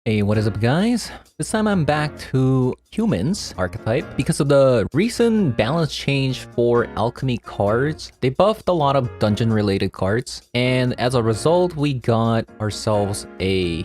Hey, what is up guys? This time I'm back to humans archetype because of the recent balance change for alchemy cards. They buffed a lot of dungeon related cards, and as a result we got ourselves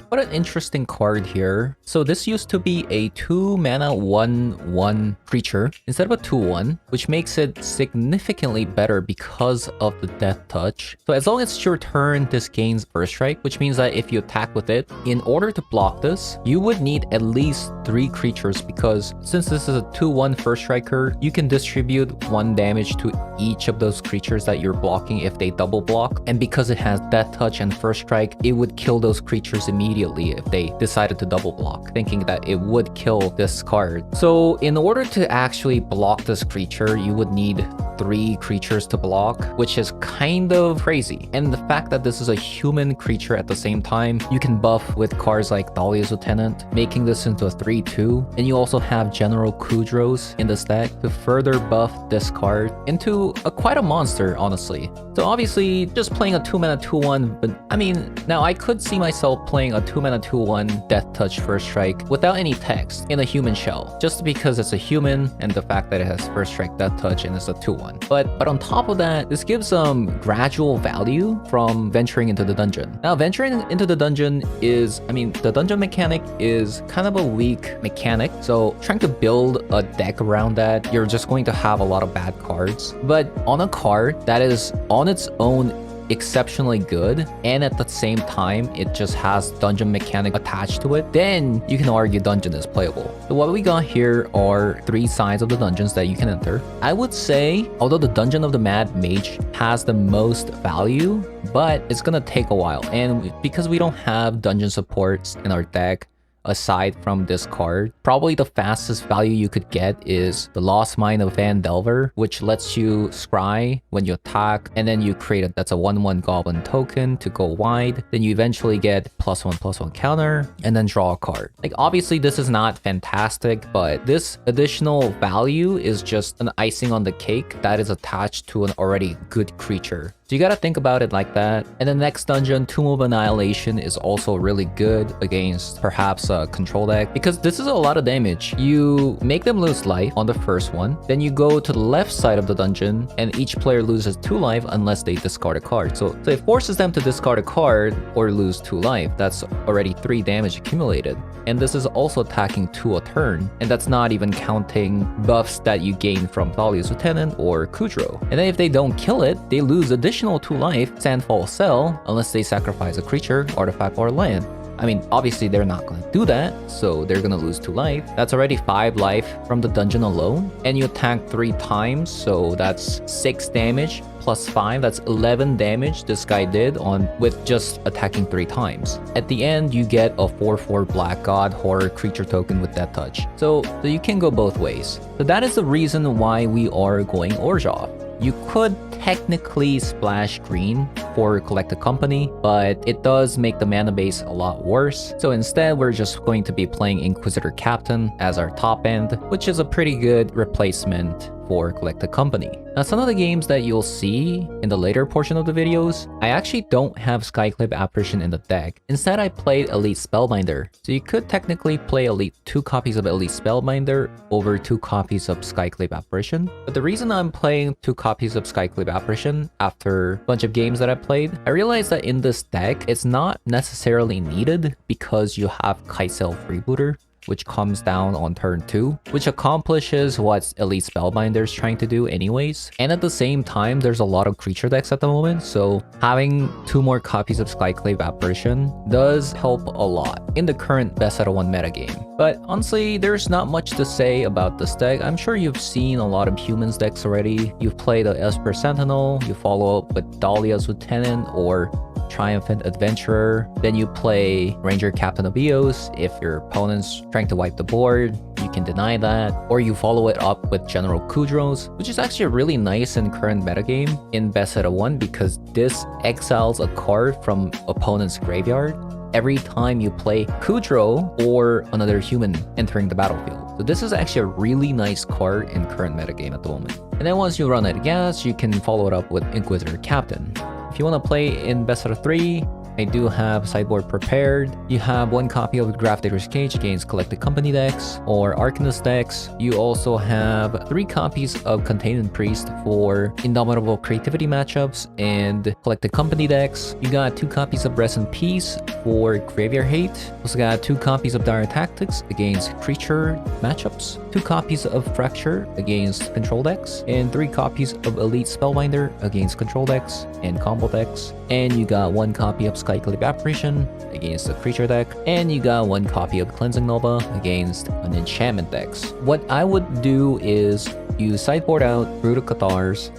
what an interesting card here. So this used to be a 2 mana 1/1 creature instead of a 2/1, which makes it significantly better because of the death touch. So as long as it's your turn, this gains first strike, which means that if you attack with it, in order to block this, you would need at least 3 creatures, because since this is a 2/1 first striker, you can distribute 1 damage to each of those creatures that you're blocking if they double block. And because it has death touch and first strike, it would kill those creatures immediately if they decided to double block, thinking that it would kill this card. So in order to actually block this creature, you would need 3 creatures to block, which is kind of crazy. And the fact that this is a human creature at the same time, you can buff with cards like Dahlia's Lieutenant, making this into a 3/2. And you also have General Kudros in this deck to further buff this card into quite a monster, honestly. So obviously, just playing a 2 mana 2/1, but I mean, now I could see myself playing a 2 mana 2/1 Death Touch First Strike without any text in a human shell, just because it's a human and the fact that it has First Strike Death Touch and it's a 2/1. But on top of that, this gives some gradual value from venturing into the dungeon. Now, venturing into the dungeon is, I mean, the dungeon mechanic is kind of a weak mechanic, so trying to build a deck around that, you're just going to have a lot of bad cards. But on a card that is on its own exceptionally good, and at the same time it just has dungeon mechanic attached to it, then you can argue dungeon is playable. So what we got here are 3 sides of the dungeons that you can enter. I would say, although the Dungeon of the Mad Mage has the most value, but it's gonna take a while, and because we don't have dungeon supports in our deck aside from this card, probably the fastest value you could get is the Lost Mine of Van Delver, which lets you scry when you attack, and then you create that's a 1/1 goblin token to go wide. Then you eventually get +1/+1 counter and then draw a card. Like, obviously this is not fantastic, but this additional value is just an icing on the cake that is attached to an already good creature. So you gotta think about it like that. And the next dungeon, Tomb of Annihilation, is also really good against perhaps a control deck, because this is a lot of damage. You make them lose life on the first one, then you go to the left side of the dungeon and each player loses 2 life unless they discard a card. So it forces them to discard a card or lose 2 life. That's already 3 damage accumulated. And this is also attacking 2 a turn, and that's not even counting buffs that you gain from Dahlia's Lieutenant or Kudro. And then if they don't kill it, they lose additional 2 life, Sandfall Cell, unless they sacrifice a creature, artifact, or land. I mean, obviously they're not going to do that, so they're going to lose 2 life. That's already 5 life from the dungeon alone. And you attack 3 times, so that's 6 damage plus 5. That's 11 damage this guy did with just attacking 3 times. At the end, you get a 4/4 Black God horror creature token with Death Touch. So you can go both ways. So that is the reason why we are going Orzhov. You could technically splash green for Collect a Company, but it does make the mana base a lot worse. So instead, we're just going to be playing Inquisitor Captain as our top end, which is a pretty good replacement for Collect a Company. Now, some of the games that you'll see in the later portion of the videos, I actually don't have Skyclave Apparition in the deck. Instead, I played Elite Spellbinder. So you could technically play 2 copies of Elite Spellbinder over 2 copies of Skyclave Apparition. But the reason I'm playing 2 copies of Skyclave Apparition after a bunch of games that I played, I realized that in this deck, it's not necessarily needed because you have Kaisel Freebooter, which comes down on turn 2, which accomplishes what Elite Spellbinder is trying to do anyways. And at the same time, there's a lot of creature decks at the moment, so having 2 more copies of Skyclave Apparition does help a lot in the current best out of 1 metagame. But honestly, there's not much to say about this deck. I'm sure you've seen a lot of humans decks already. You've played the Esper Sentinel, you follow up with Dahlia's Lieutenant or Triumphant Adventurer. Then you play Ranger Captain of Eos. If your opponent's trying to wipe the board, you can deny that. Or you follow it up with General Kudros, which is actually really nice in current metagame in Best Out of 1 because this exiles a card from opponent's graveyard every time you play Kudro or another human entering the battlefield. So this is actually a really nice card in current metagame at the moment. And then once you run out of gas, you can follow it up with Inquisitor Captain. If you want to play in best out of 3, I do have Sideboard prepared. You have 1 copy of Grafdigger's Cage against Collected Company decks or Arcanist decks. You also have 3 copies of Containment Priest for Indomitable Creativity matchups and Collected Company decks. You got 2 copies of Rest in Peace for Graveyard Hate. Also got 2 copies of Dire Tactics against Creature matchups. 2 copies of Fracture against Control decks. And 3 copies of Elite Spellbinder against Control decks and Combo decks. And you got 1 copy of Skyclave Apparition against the Creature deck. And you got 1 copy of Cleansing Nova against an Enchantment decks. What I would do is you sideboard out Brutal Cathars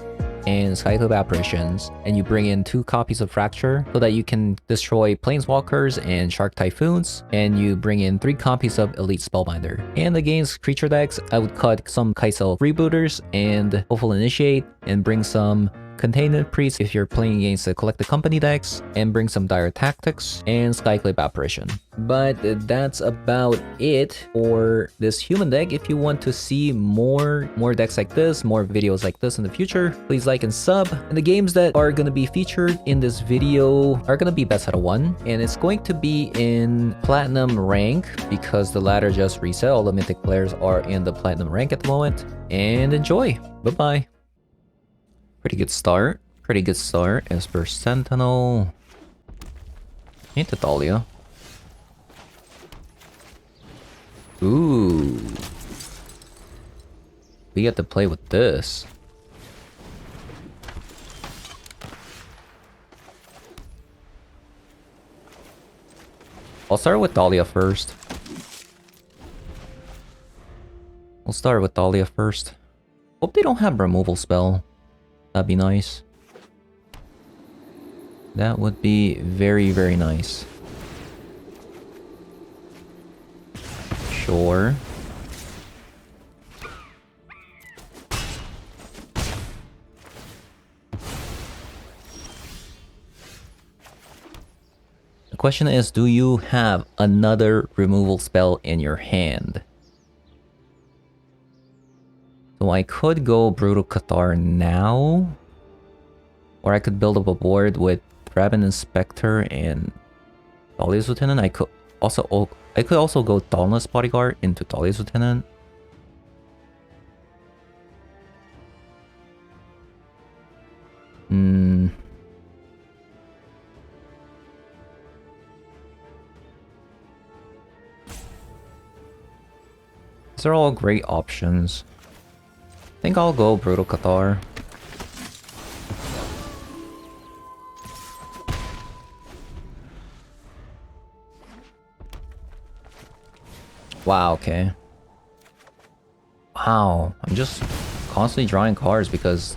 and Skyclave Apparitions, and you bring in 2 copies of Fracture so that you can destroy Planeswalkers and Shark Typhoons, and you bring in 3 copies of Elite Spellbinder. And against creature decks, I would cut some Kai'Sa Freebooters and Hopeful Initiate, and bring some Containment Priest if you're playing against the Collected Company decks, and bring some Dire Tactics and Skyclave Apparition. But that's about it for this human deck. If you want to see more decks like this, more videos like this in the future, please like and sub. And the games that are going to be featured in this video are going to be best out of 1, and it's going to be in Platinum rank because the ladder just reset. All the Mythic players are in the Platinum rank at the moment. And enjoy. Bye-bye. Pretty good start. Pretty good start. Esper Sentinel. Into Dahlia. Ooh. We get to play with this. I'll start with Dahlia first. We'll start with Dahlia first. Hope they don't have removal spell. That'd be nice. That would be very, very nice. Sure. The question is, do you have another removal spell in your hand? So I could go Brutal Cathar now, or I could build up a board with Draven Inspector and Dahlia's Lieutenant. I could also go Dauntless Bodyguard into Dahlia's Lieutenant. These are all great options. I think I'll go Brutal Cathar. Wow, okay. Wow, I'm just constantly drawing cards because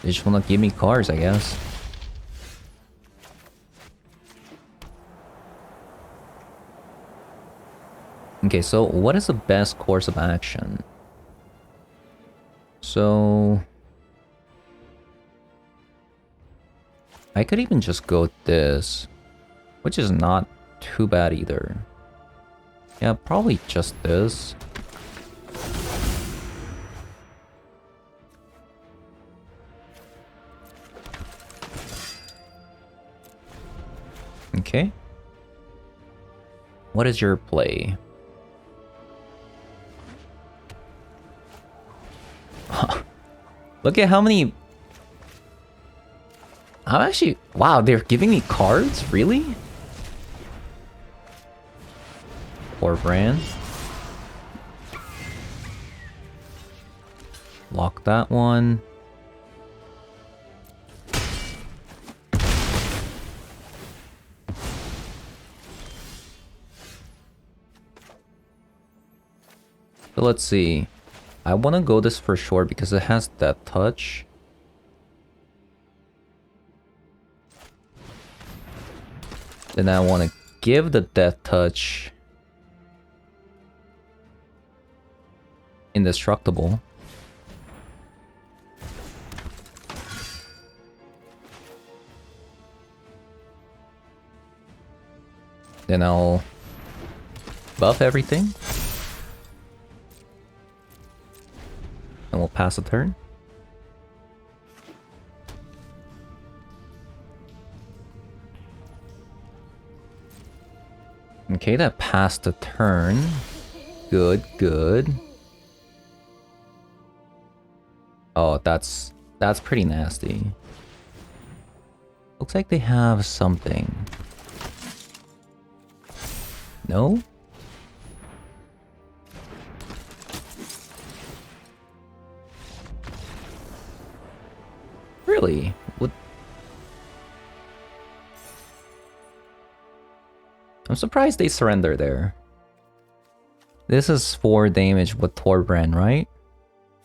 they just want to give me cards, I guess. Okay, so what is the best course of action? So I could even just go this, which is not too bad either. Yeah, probably just this. Okay. What is your play? Look at how many... I'm actually... Wow, they're giving me cards? Really? Or brand. Lock that one. So let's see. I want to go this for sure because it has that touch. Then I want to give the death touch indestructible. Then I'll buff everything. And we'll pass a turn. Okay, that passed the turn. Good, good. Oh, that's pretty nasty. Looks like they have something. No? Really? What? I'm surprised they surrender there. This is 4 damage with Torbrand, right?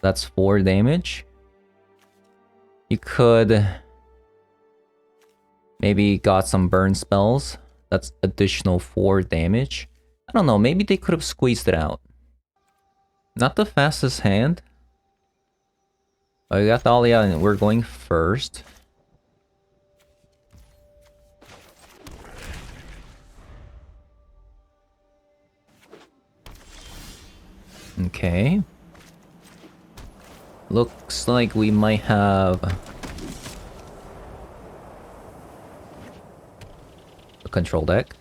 That's 4 damage. You could... maybe got some burn spells. That's additional 4 damage. I don't know, maybe they could have squeezed it out. Not the fastest hand. Oh, we got Thalia and we're going first. Okay. Looks like we might have a control deck.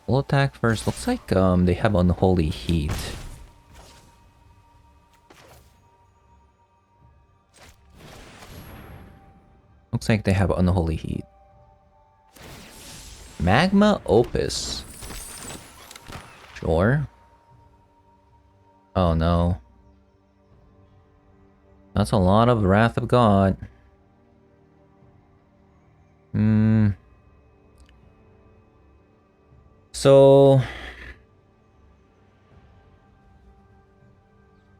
We'll attack first. Looks like they have Unholy Heat. Looks like they have Unholy Heat. Magma Opus. Sure. Oh no. That's a lot of Wrath of God. So...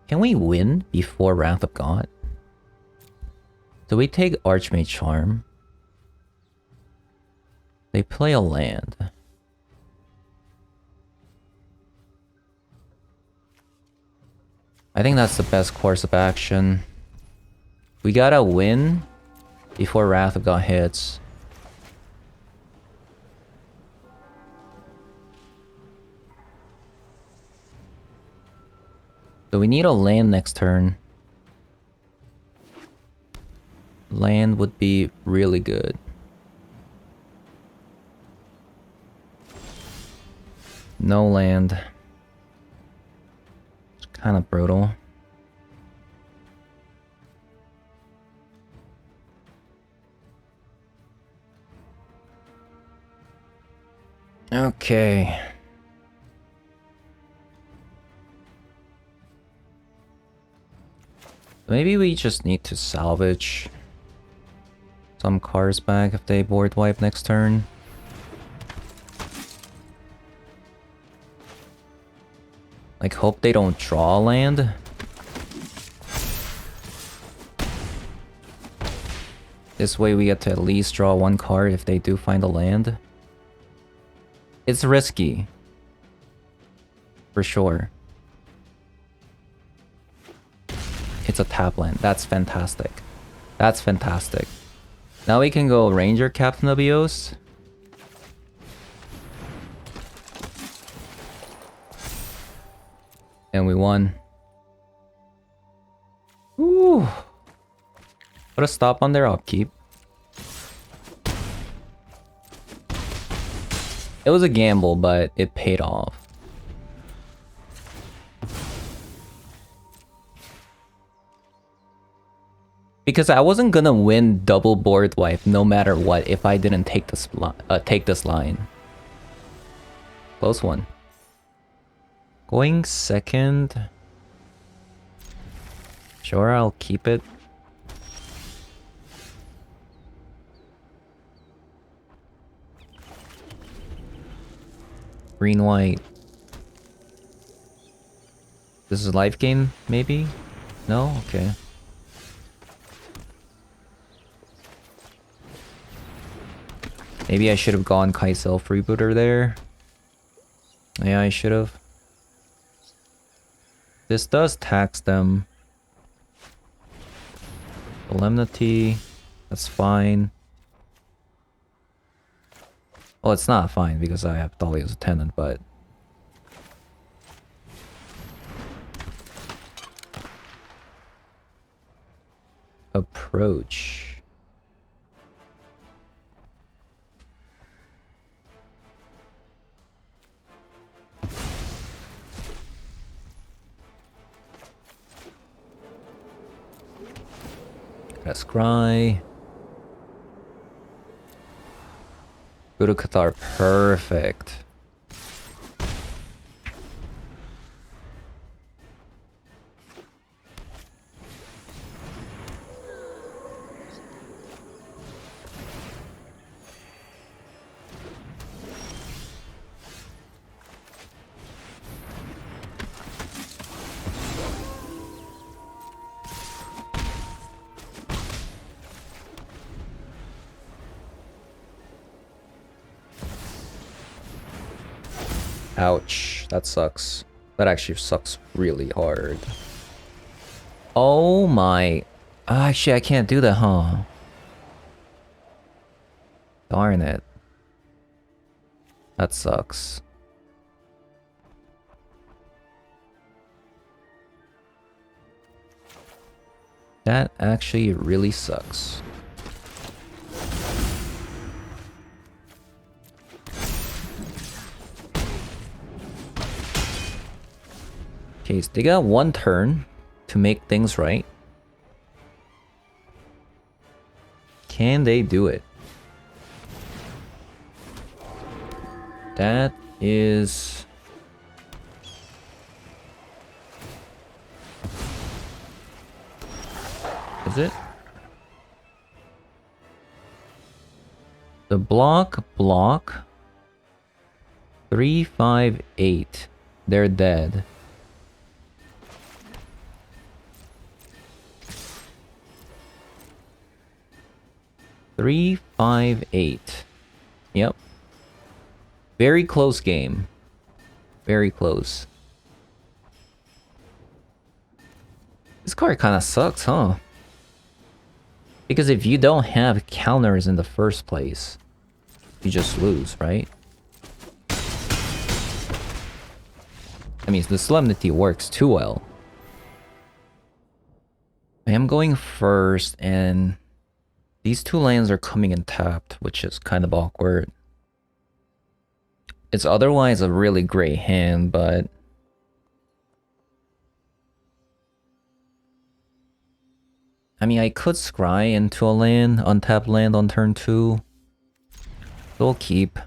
can we win before Wrath of God? So we take Archmage Charm. They play a land. I think that's the best course of action. We gotta win before Wrath of God hits. So we need a land next turn. Land would be really good. No land. It's kind of brutal. Okay. Maybe we just need to salvage some cards back if they board wipe next turn. Like, hope they don't draw land. This way we get to at least draw 1 card if they do find a land. It's risky. For sure. It's a tap land. That's fantastic. That's fantastic. Now we can go Ranger Captain Abios. And we won. Ooh. Put a stop on their upkeep. It was a gamble, but it paid off. Because I wasn't gonna win double board wipe no matter what if I didn't take this line. Close one. Going second. Sure, I'll keep it. Green white. This is Lifegain, maybe? No? Okay. Maybe I should have gone Kaisel Freebooter there. Yeah, I should have. This does tax them. Solemnity. That's fine. Well, it's not fine because I have Thalia's Attendant, but... Approach. Let's cry. Go to Qatar. Perfect. Ouch, that sucks. That actually sucks really hard. Oh my... Actually, I can't do that, huh? Darn it. That sucks. That actually really sucks. Okay, so they got one turn to make things right. Can they do it? That is... Is it? The block. 3, 5, 8. They're dead. Three, 5, 8. Yep. Very close game. Very close. This card kind of sucks, huh? Because if you don't have counters in the first place, you just lose, right? I mean, the Solemnity works too well. I am going first, and these two lands are coming in tapped, which is kind of awkward. It's otherwise a really great hand, but... I mean, I could scry into a land, untapped land on turn 2. We'll keep.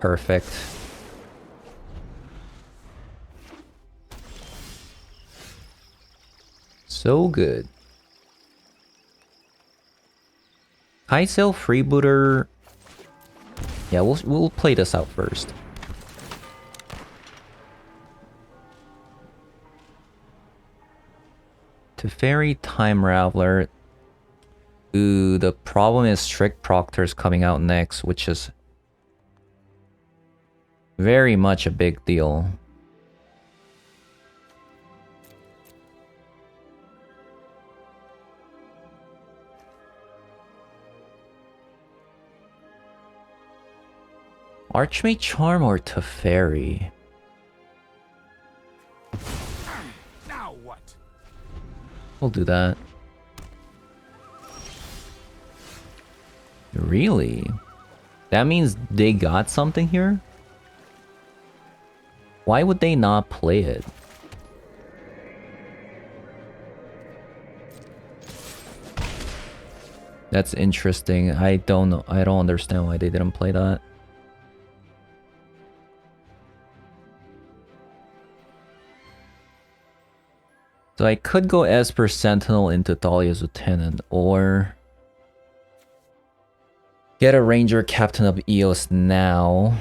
Perfect. So good. High sale freebooter. Yeah, we'll play this out first. Teferi Time Raveler. Ooh, the problem is Strict Proctor's coming out next, which is very much a big deal. Archmage Charm or Teferi? Now what? We'll do that. Really? That means they got something here? Why would they not play it? That's interesting. I don't know. I don't understand why they didn't play that. So I could go Esper Sentinel into Thalia's Lieutenant, or get a Ranger Captain of Eos now.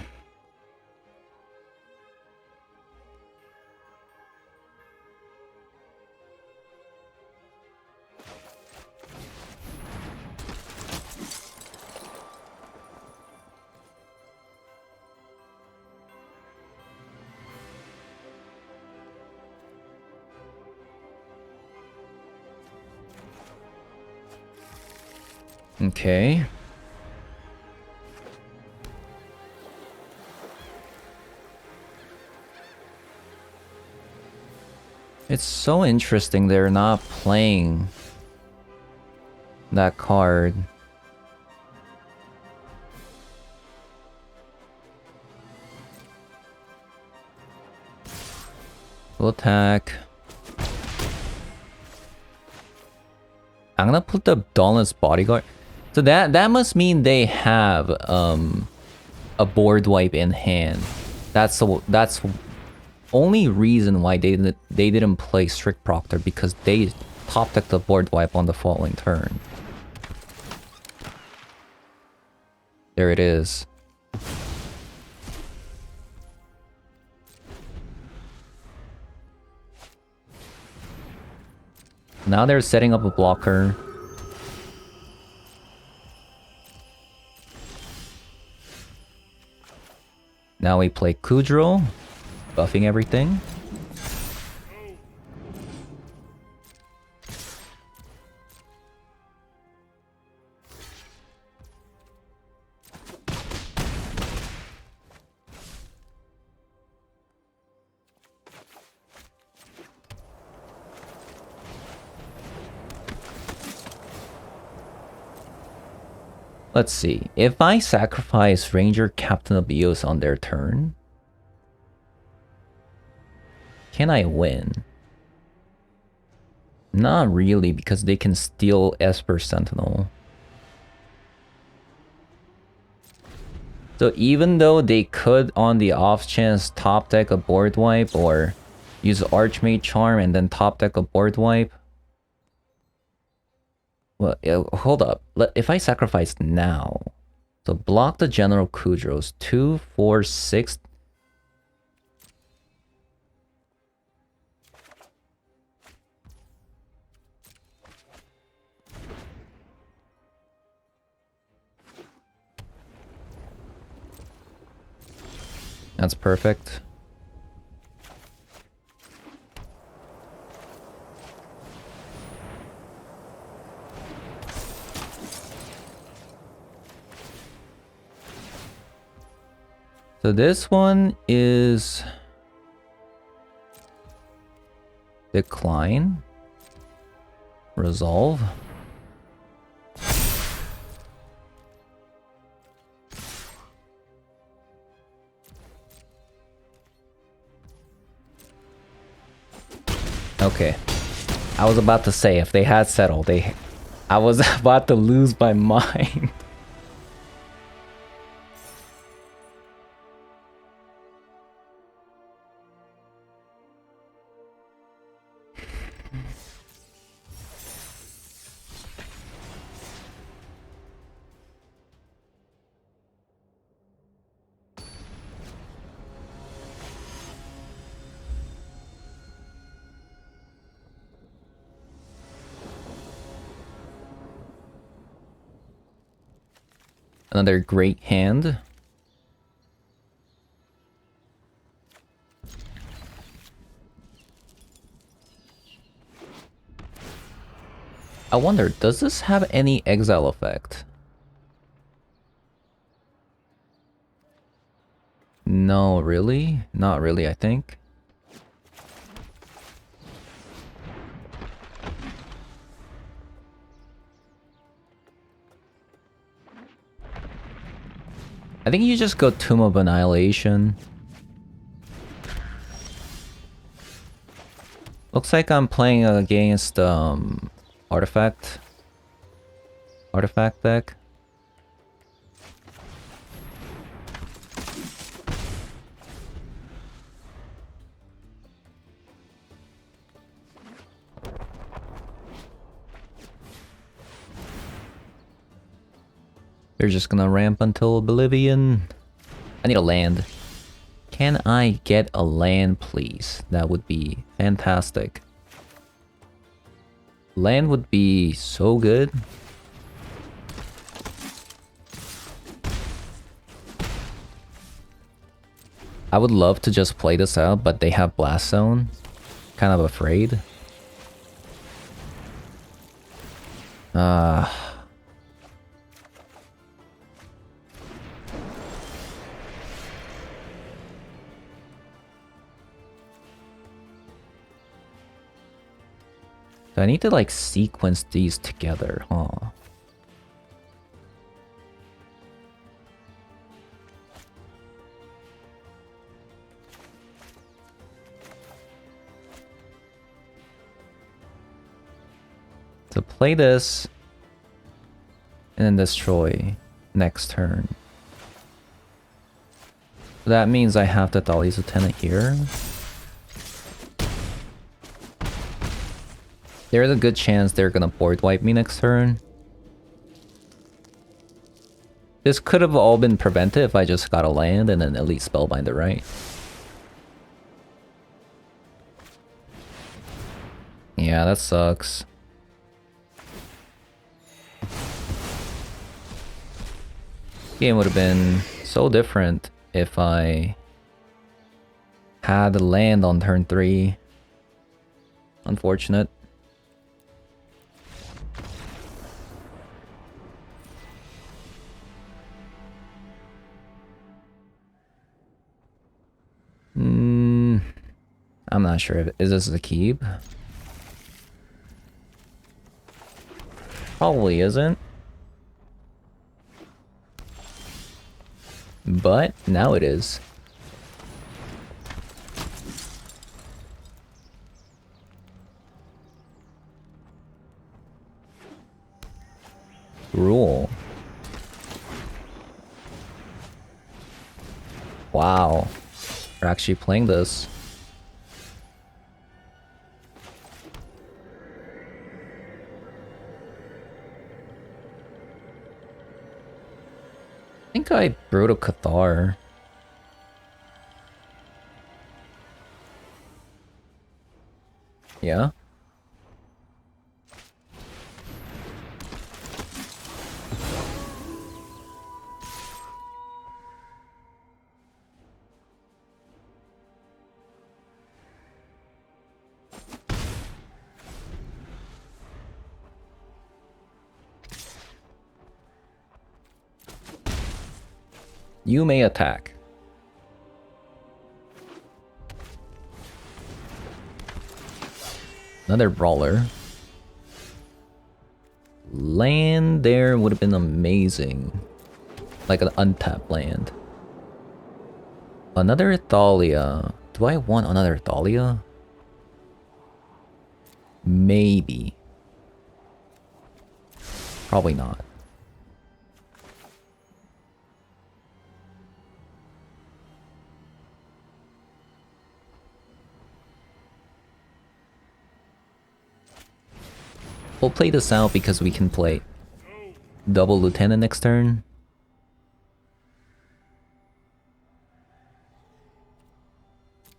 Okay. It's so interesting they're not playing that card. We'll attack. I'm gonna put the Dauntless Bodyguard. So that must mean they have a board wipe in hand. That's only reason why they didn't play Strict Proctor, because they top decked the board wipe on the following turn. There it is. Now they're setting up a blocker. Now we play Kudro, buffing everything. Let's see. If I sacrifice Ranger Captain of Eos on their turn, can I win? Not really, because they can steal Esper Sentinel. So even though they could, on the off chance, top deck a board wipe or use Archmage Charm and then top deck a board wipe. Well, hold up. If I sacrifice now, so block the General Kudros, 2, 4, 6. That's perfect. So this one is decline, resolve. Okay, I was about to say if they had settled, I was about to lose my mind. Another great hand. I wonder, does this have any exile effect? No, really? Not really, I think. I think you just go Tomb of Annihilation. Looks like I'm playing against Artifact deck. They're just gonna ramp until Oblivion. I need a land. Can I get a land, please? That would be fantastic. Land would be so good. I would love to just play this out, but they have Blast Zone. Kind of afraid. So I need to like sequence these together, huh? So play this, and then destroy next turn. So that means I have the Thalia's Lieutenant here. There's a good chance they're gonna board wipe me next turn. This could have all been prevented if I just got a land and then at least Spellbinder, right? Yeah, that sucks. Game would have been so different if I had a land on turn 3. Unfortunate. I'm not sure if is this a keep. Probably isn't. But now it is. Gruul. Wow. We're actually playing this. I think I wrote a Cathar. Yeah. You may attack. Another brawler. Land there would have been amazing. Like an untapped land. Another Thalia. Do I want another Thalia? Maybe. Probably not. We'll play this out because we can play double Lieutenant next turn.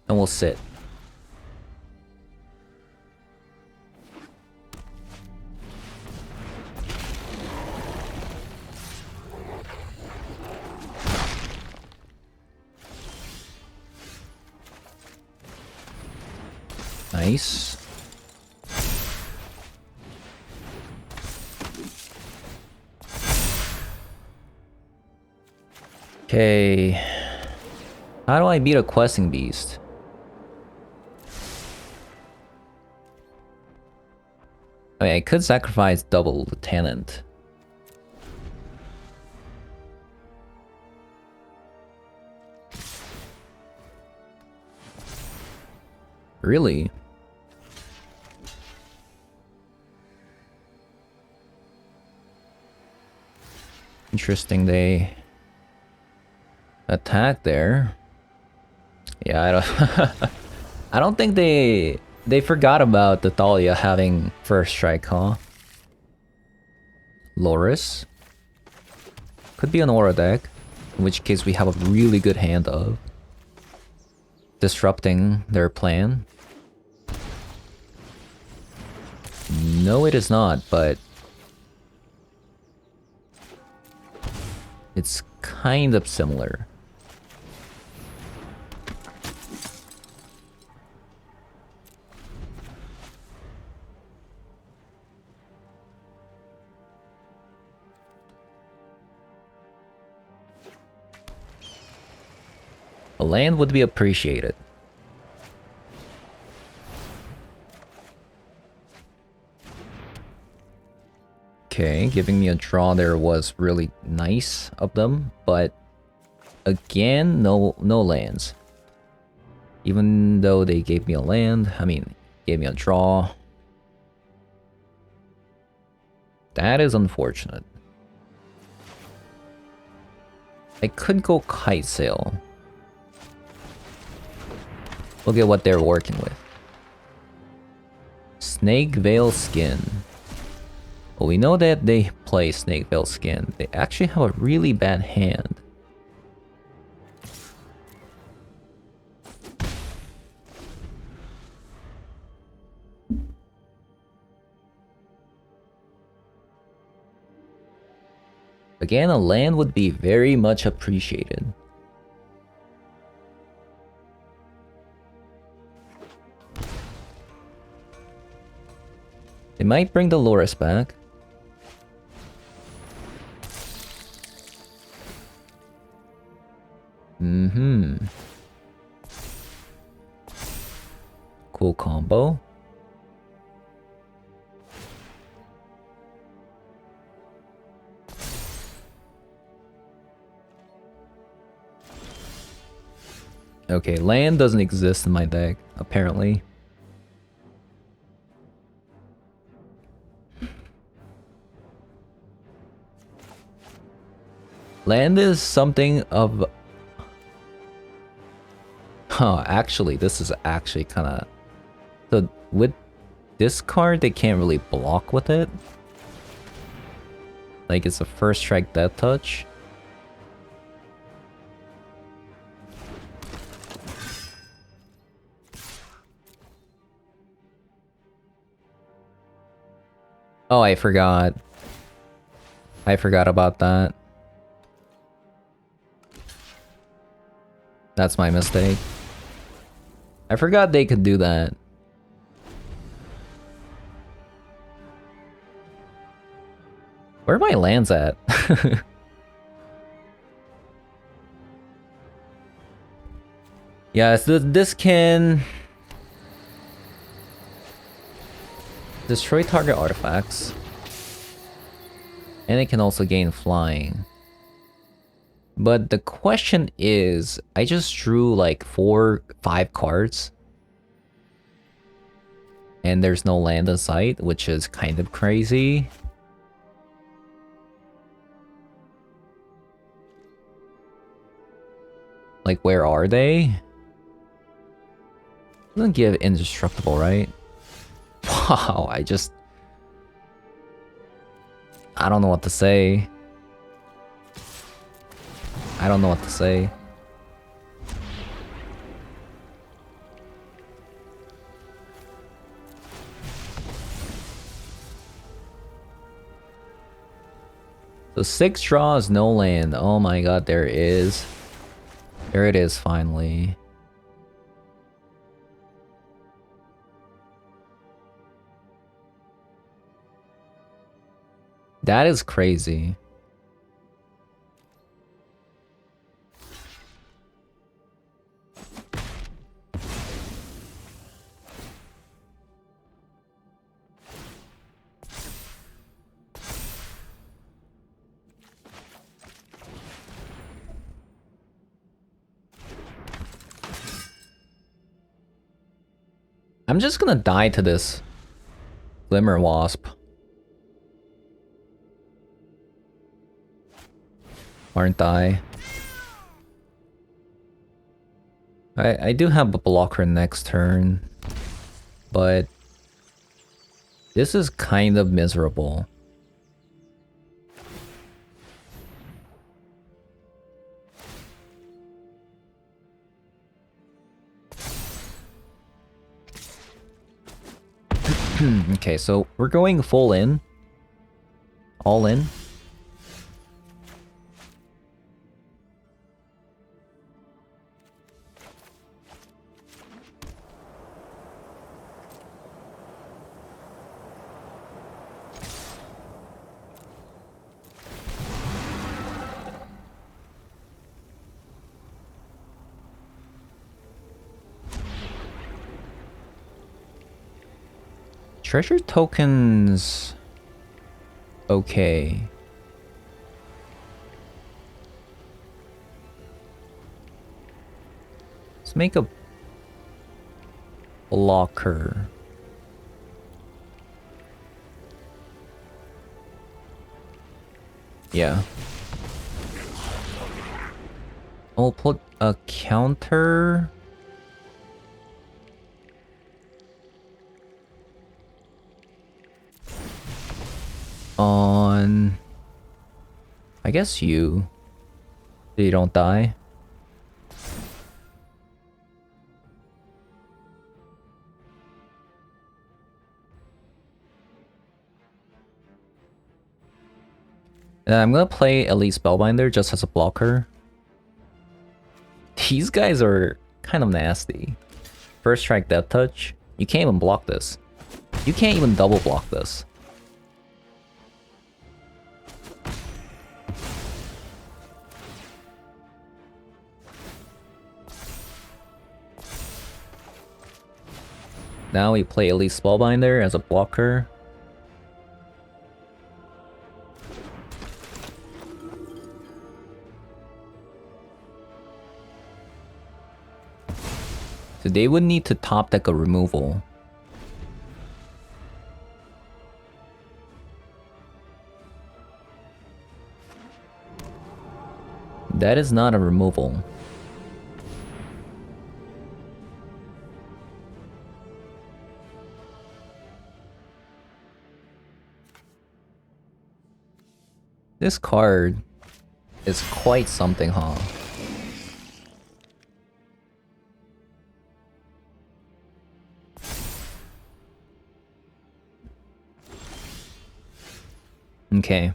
And we'll sit. Nice. Okay. How do I beat a questing beast? I mean, I could sacrifice double Lieutenant. Really? Interesting, they attack there. Yeah, I don't I don't think they forgot about the Thalia having first strike, huh? Loris. Could be an aura deck, in which case we have a really good hand of disrupting their plan. No, it is not, but it's kind of similar. A land would be appreciated. Okay, giving me a draw there was really nice of them, but again, no lands. Even though they gave me a land, I mean, gave me a draw. That is unfortunate. I could go Kite Sail. Look at what they're working with. Snake Veil Skin. Well, we know that they play Snake Veil Skin. They actually have a really bad hand. Again, a land would be very much appreciated. They might bring the Loris back. Cool combo. Okay, land doesn't exist in my deck, apparently. Land is something of... Huh, actually, this is actually kind of... So, with this card, they can't really block with it. Like, it's a first strike death touch. Oh, I forgot. I forgot about that. That's my mistake. I forgot they could do that. Where are my lands at? Yeah, so this can... destroy target artifacts. And it can also gain flying. But the question is, I just drew like 4-5 cards. And there's no land in sight, which is kind of crazy. Like, where are they? Doesn't give indestructible, right? Wow, I don't know what to say. I don't know what to say. So 6 draws, no land. Oh my god, there it is. There it is, finally. That is crazy. I'm just gonna die to this Glimmer Wasp. Aren't I? I do have a blocker next turn, but this is kind of miserable. Okay, so we're going full in. All in. Treasure tokens... okay. Let's make a blocker. Yeah. I'll put a counter. On... I guess you. So you don't die. And I'm gonna play Elite Spellbinder just as a blocker. These guys are kind of nasty. First strike Death Touch. You can't even block this. You can't even double block this. Now we play Elite Spellbinder as a blocker. So they would need to top deck a removal. That is not a removal. This card is quite something, huh? Okay.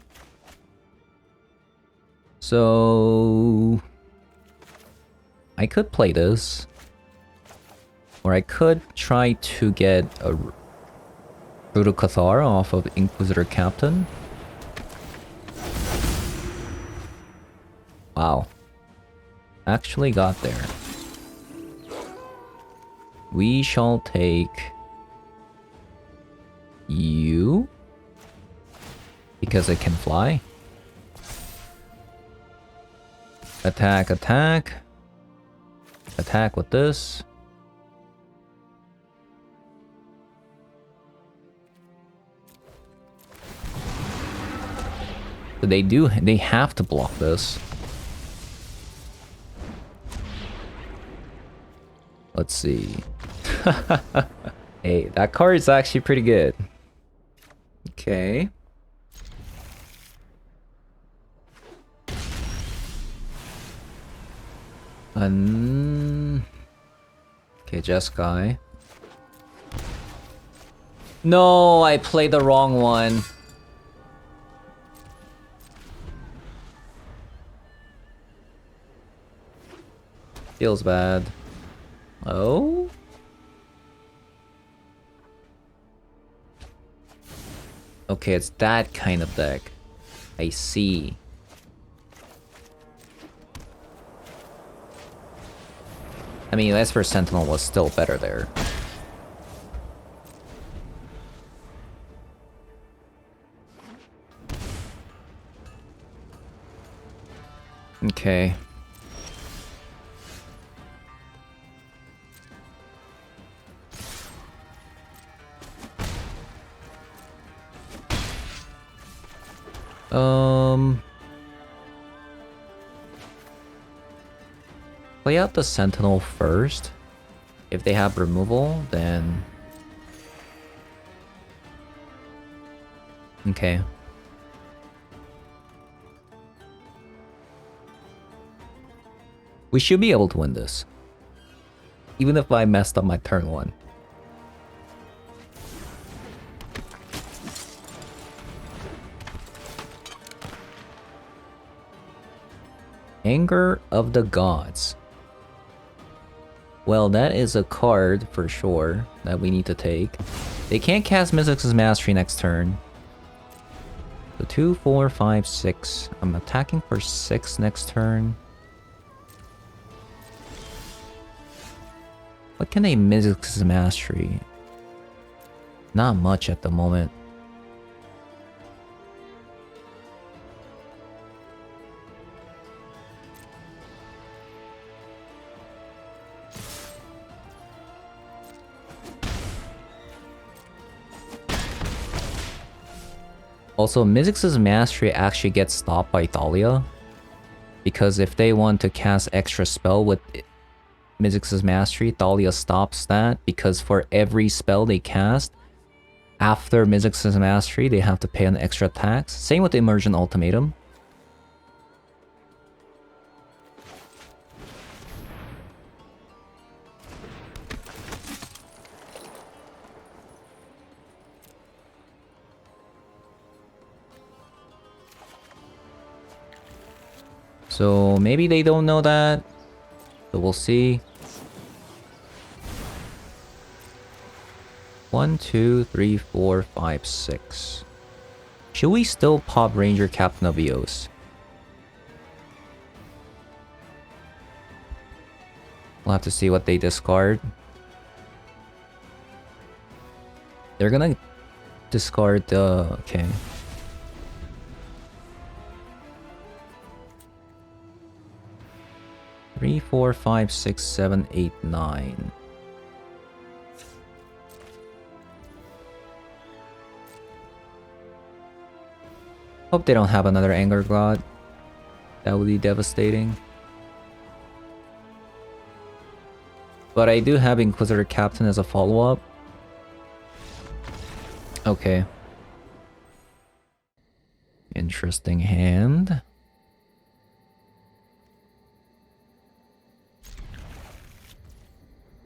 So... I could play this. Or I could try to get a Brutal Cathar off of Inquisitor Captain. Wow. Actually got there. We shall take... you? Because it can fly. Attack, attack. Attack with this. So they have to block this. Let's see. Hey, that card is actually pretty good. Okay. Okay, Jeskai. No, I played the wrong one. Feels bad. Oh? Okay, it's that kind of deck. I see. I mean, Esper Sentinel was still better there. Okay. Play out the Sentinel first. If they have removal, then... Okay. We should be able to win this. Even if I messed up my turn 1. Anger of the Gods. Well, that is a card for sure that we need to take. They can't cast Mizzix's Mastery next turn. So 2, 4, 5, 6. I'm attacking for 6 next turn. What can they Mizzix's Mastery? Not much at the moment. Also, Mizzix's Mastery actually gets stopped by Thalia. Because if they want to cast extra spell with Mizzix's Mastery, Thalia stops that. Because for every spell they cast, after Mizzix's Mastery, they have to pay an extra tax. Same with the Emergent Ultimatum. So maybe they don't know that, but we'll see. 1, 2, 3, 4, 5, 6. Should we still pop Ranger Captain of Eos? We'll have to see what they discard. They're gonna discard the... okay. Three, 4, 5, 6, 7, 8, 9. Hope they don't have another Anger God. That would be devastating. But I do have Inquisitor Captain as a follow-up. Okay. Interesting hand.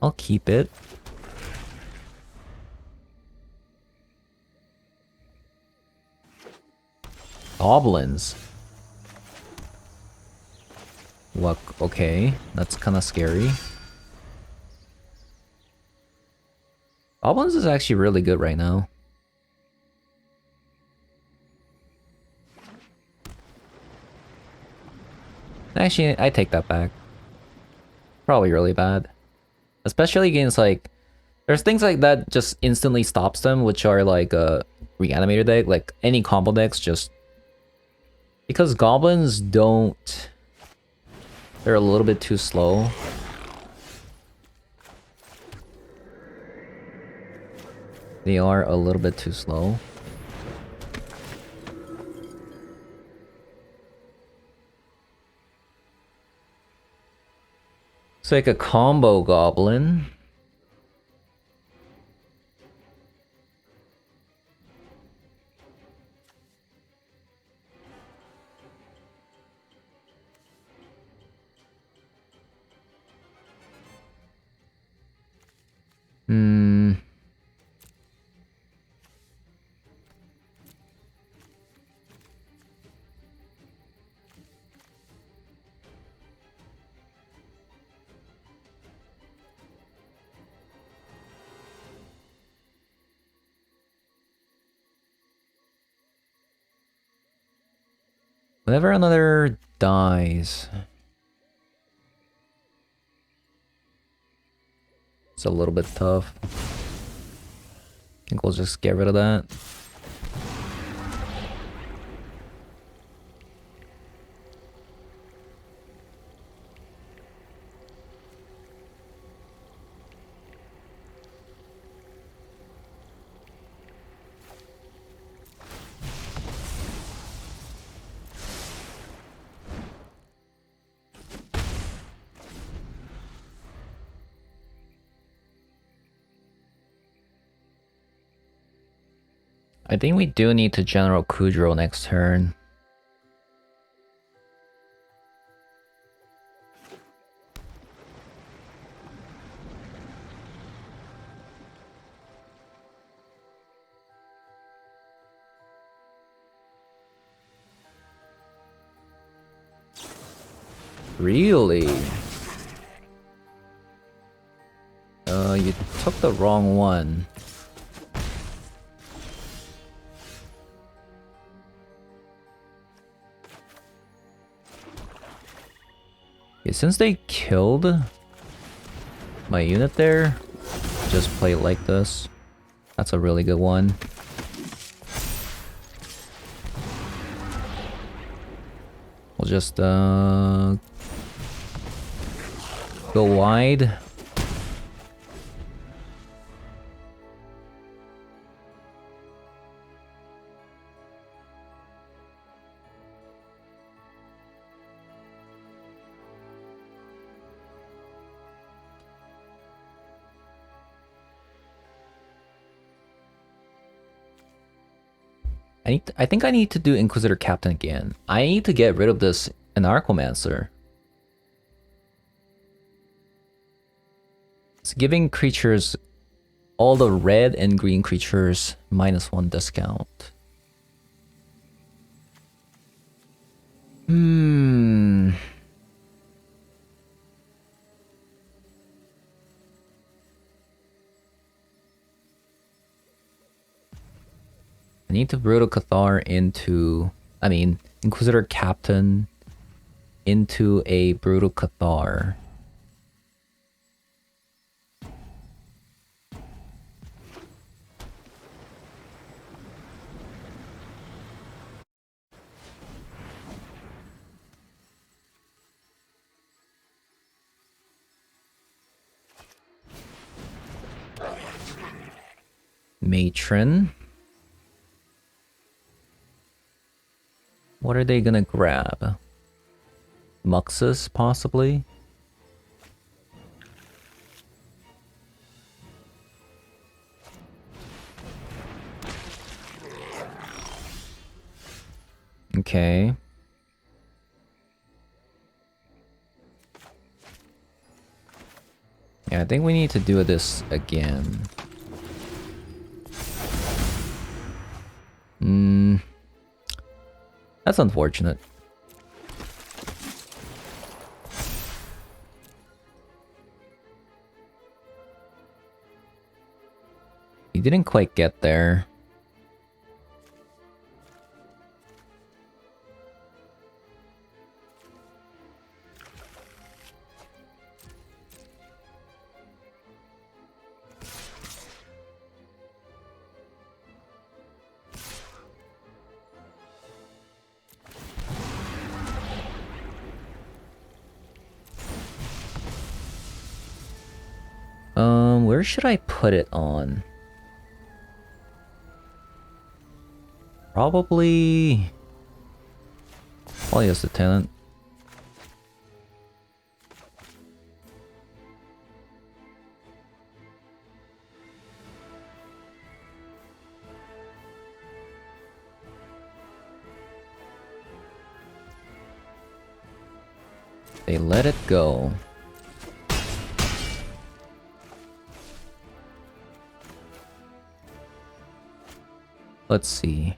I'll keep it. Goblins. What? Okay, that's kind of scary. Goblins is actually really good right now. Actually, I take that back. Probably really bad. Especially against, like, there's things like that just instantly stops them, which are like a reanimator deck, like any combo decks just... because goblins don't... they're a little bit too slow. They are a little bit too slow. It's like a combo goblin. Whenever another dies, it's a little bit tough. I think we'll just get rid of that. I think we do need to General Kudro next turn. Really? You took the wrong one. Okay, since they killed my unit there, just play it like this. That's a really good one. We'll just go wide. I think I need to do Inquisitor Captain again. I need to get rid of this Anarchomancer. It's giving creatures, all the red and green creatures, -1 discount. I need to Brutal Cathar into... I mean, Inquisitor Captain into a Brutal Cathar. Matron. What are they gonna grab? Muxus, possibly? Okay. Yeah, I think we need to do this again. That's unfortunate. He didn't quite get there. Where should I put it on? Probably as the tenant. They let it go. Let's see.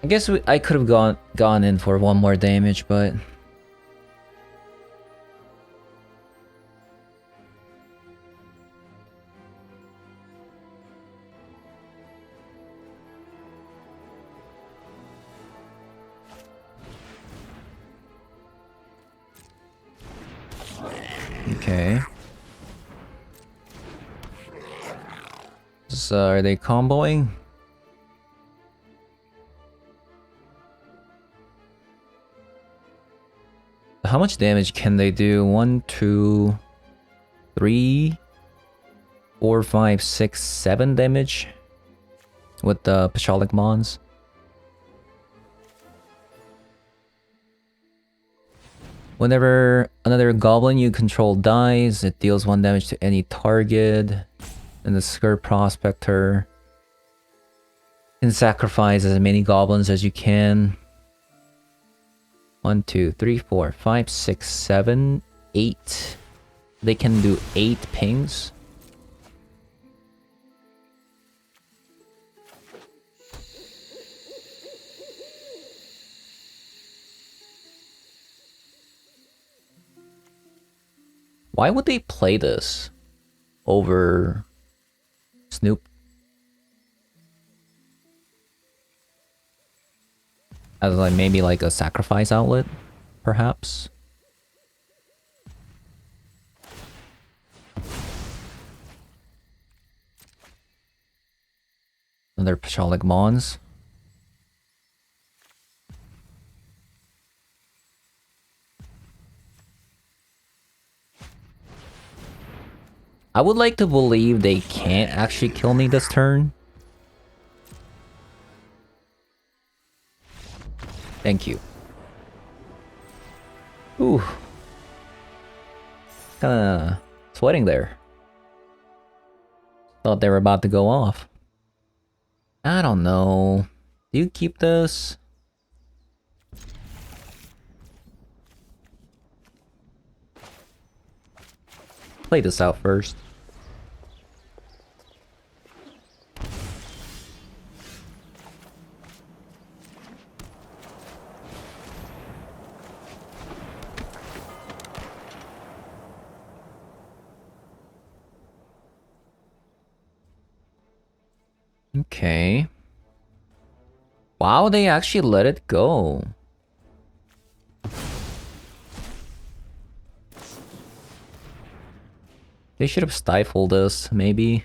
I guess I could have gone in for one more damage, but okay. So are they comboing? How much damage can they do? 1, 2, 3, 4, 5, 6, 7 damage with the Pashalic Mons. Whenever another goblin you control dies, it deals 1 damage to any target. And the Skirt Prospector can sacrifice as many goblins as you can. 1, 2, 3, 4, 5, 6, 7, 8. They can do 8 pings. Why would they play this over Snoop? As like maybe like a sacrifice outlet, perhaps? Another Pashalic Mons. I would like to believe they can't actually kill me this turn. Thank you. Ooh. Kinda sweating there. Thought they were about to go off. I don't know. Do you keep this? Play this out first. Okay. Wow, they actually let it go. They should have stifled us, maybe.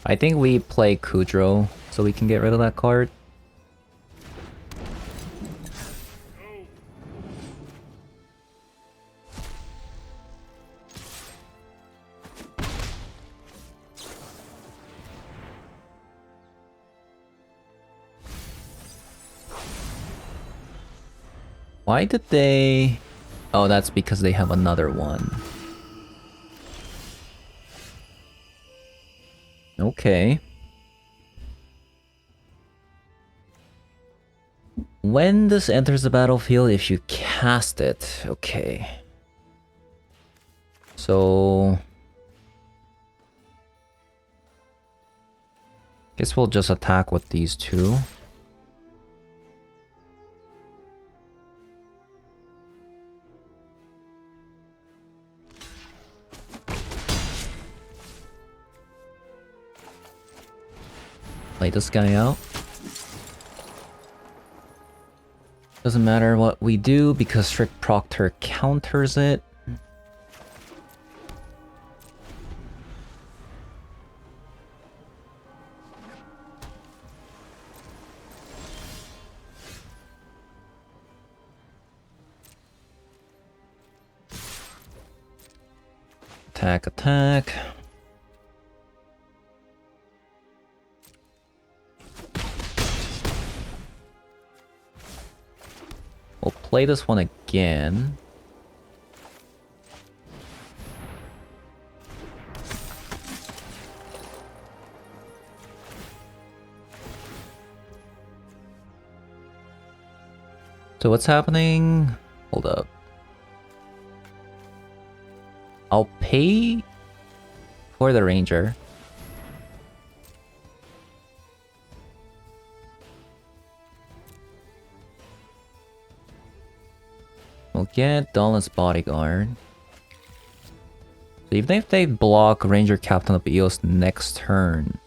I think we play Kudro so we can get rid of that card. Why did they... Oh, that's because they have another one. Okay. When this enters the battlefield, if you cast it. Okay. So... Guess we'll just attack with these two. Play this guy out. Doesn't matter what we do because Strict Proctor counters it. Attack, attack. We'll play this one again. So what's happening? Hold up. I'll pay for the Ranger. We'll get Dawnless Bodyguard. So even if they block Ranger Captain of Eos next turn,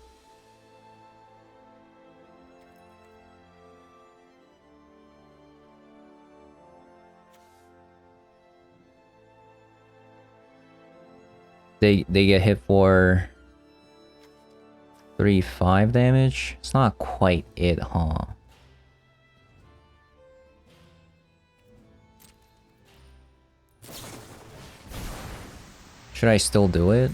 they get hit for 3-5 damage. It's not quite it, huh? Should I still do it?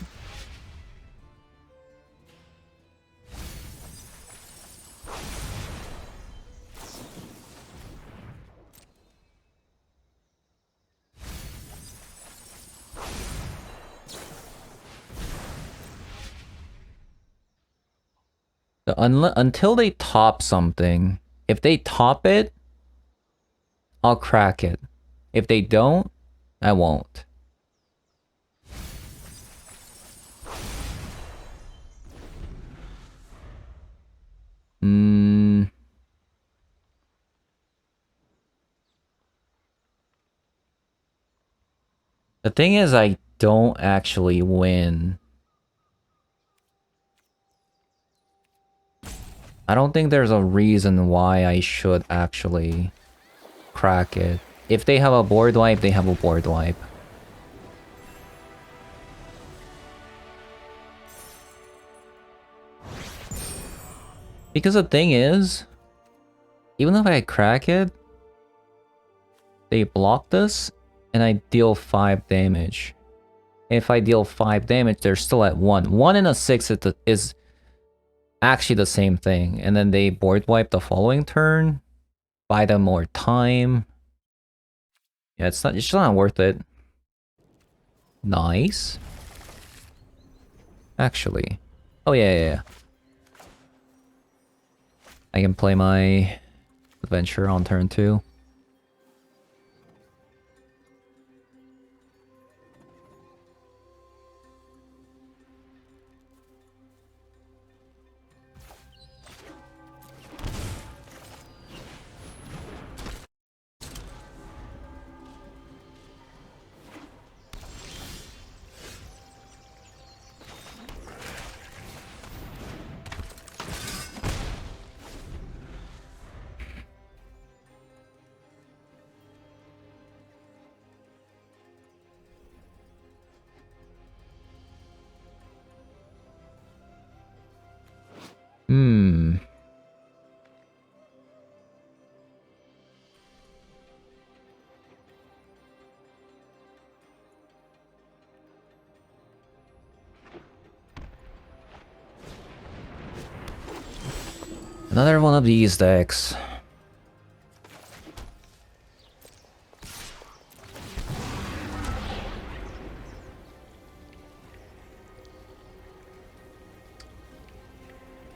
So until they top something, if they top it, I'll crack it. If they don't, I won't. The thing is, I don't actually win. I don't think there's a reason why I should actually crack it. If they have a board wipe, they have a board wipe. Because the thing is, even if I crack it, They block this, and I deal 5 damage. If I deal 5 damage, they're still at 1. 1 and a 6 is actually the same thing. And then they board wipe the following turn, buy them more time. Yeah, it's just not worth it. Nice. Actually. Oh yeah. I can play my adventure on turn 2. Another one of these decks.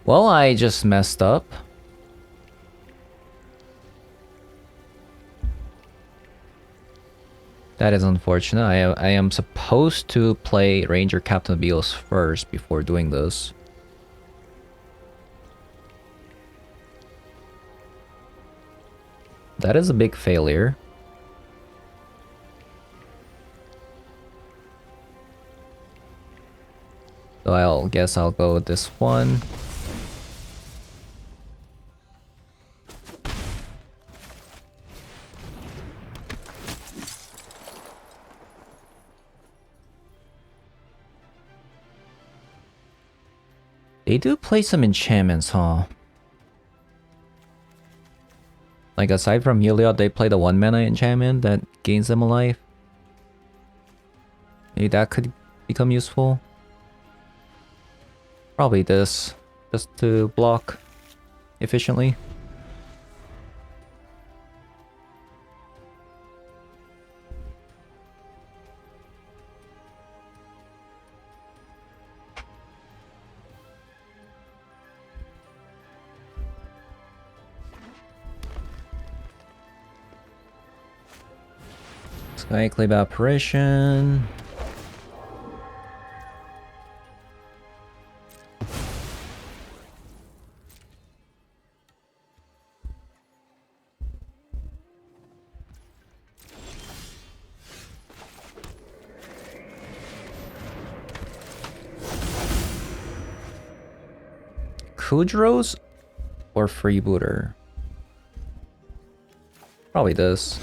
Well, I just messed up. That is unfortunate. I am supposed to play Ranger Captain Beals first before doing this. That is a big failure. So I'll guess I'll go with this one. They do play some enchantments, huh? Like aside from Heliod, they play the 1 mana enchantment that gains them a life. Maybe that could become useful. Probably this, just to block efficiently. Skyclave Apparition. Kudro's or Freebooter? Probably this.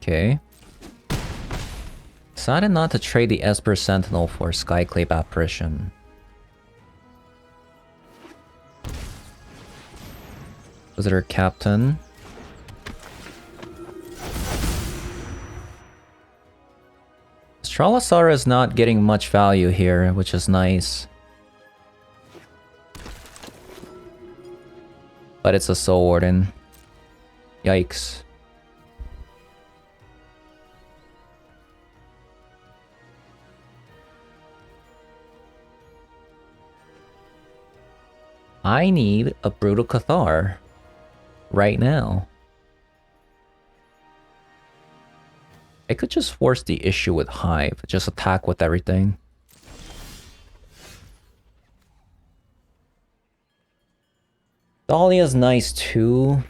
Okay. Decided not to trade the Esper Sentinel for Skyclave Apparition. Visitor Captain. Stralisara is not getting much value here, which is nice. But it's a Soul Warden. Yikes. I need a Brutal Cathar right now. I could just force the issue with Hive, just attack with everything. Dahlia's nice too.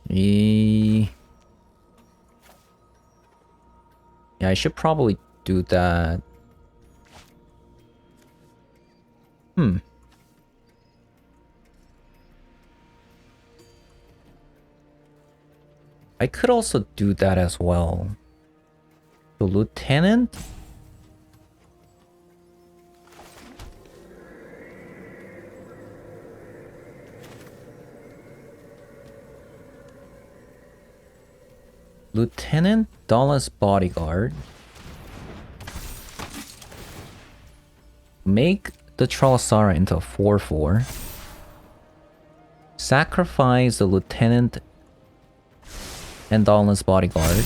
Yeah, I should probably do that. I could also do that as well. So Lieutenant? Lieutenant, Dallas Bodyguard. Make the Tralasara into a 4/4. Sacrifice the Lieutenant and Dallas Bodyguard.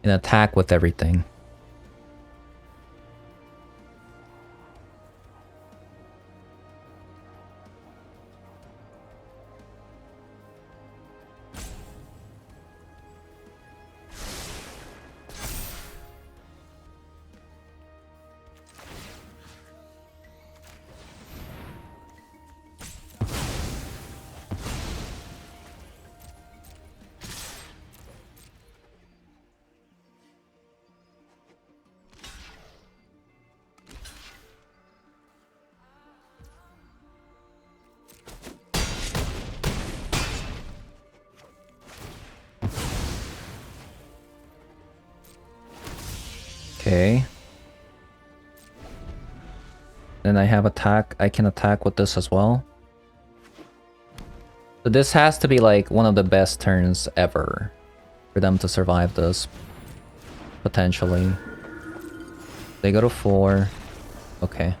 And attack with everything. Okay. Then I have attack. I can attack with this as well. So this has to be like one of the best turns ever for them to survive this. Potentially. They go to 4. Okay.